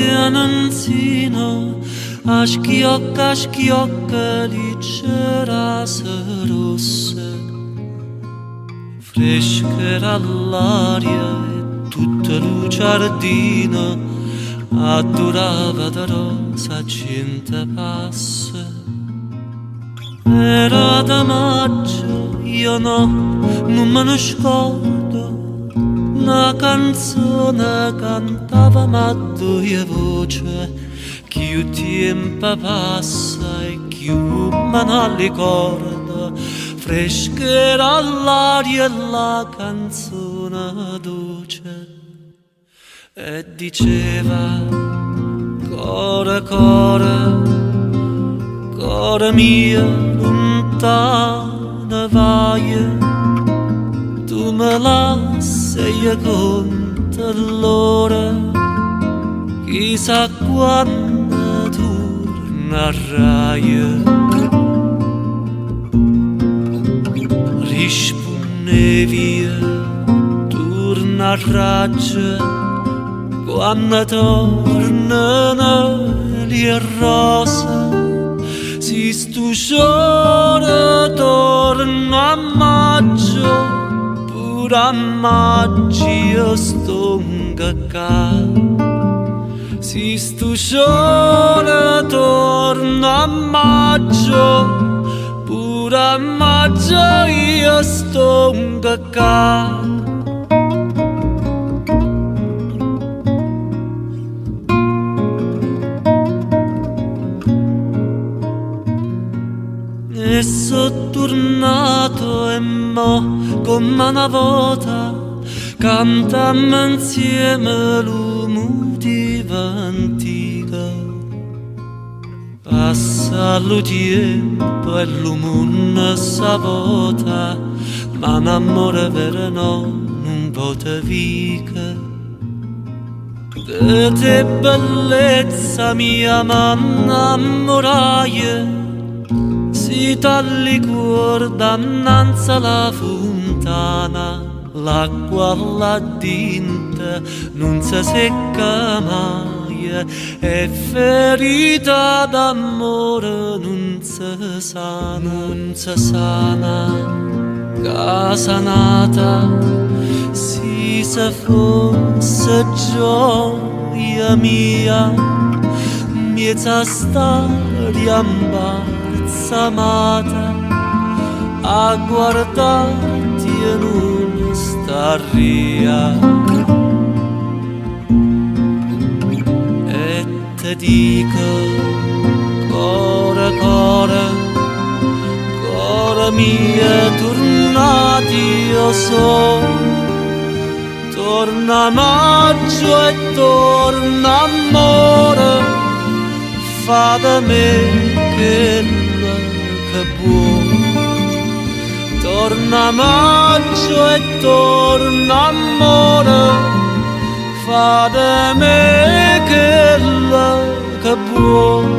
annunzino, a schiocca di cerase rosse, fresca l'aria e tutta il giardino addurava da rosa gente passa. Era da maggio, io non me ne scordo, una canzone cantava ma due voce, più tempo passa e più me ne ricordo, fresca era l'aria e la canzone dolce, e diceva core mia lontana vai, tu me la sei conta l'ora, chissà quando tornerai. Rispondevi, tornerai quando tornano le rose. Si stu giorno torna a maggio, pure a maggio io sto qua. Si stu giorno torna a maggio, pure a maggio io sto qua. E sono tornato e mo come una volta cantammo insieme l'umutiva antica. Passa il tempo e l'umunna savota, ma un amore vero no, non può vica. De te bellezza mia m'innamorai, si tagli cuor dannanza la fontana, l'acqua là dentro non si secca mai, e ferita d'amore non si sana, casa nata, si se fosse gioia mia, miezza storia amata a guardarti e non staria, e te dico core mia tornati io torna maggio e torna amore, fa da me che buon. Torna maggio e torna amore, fa da me che buon.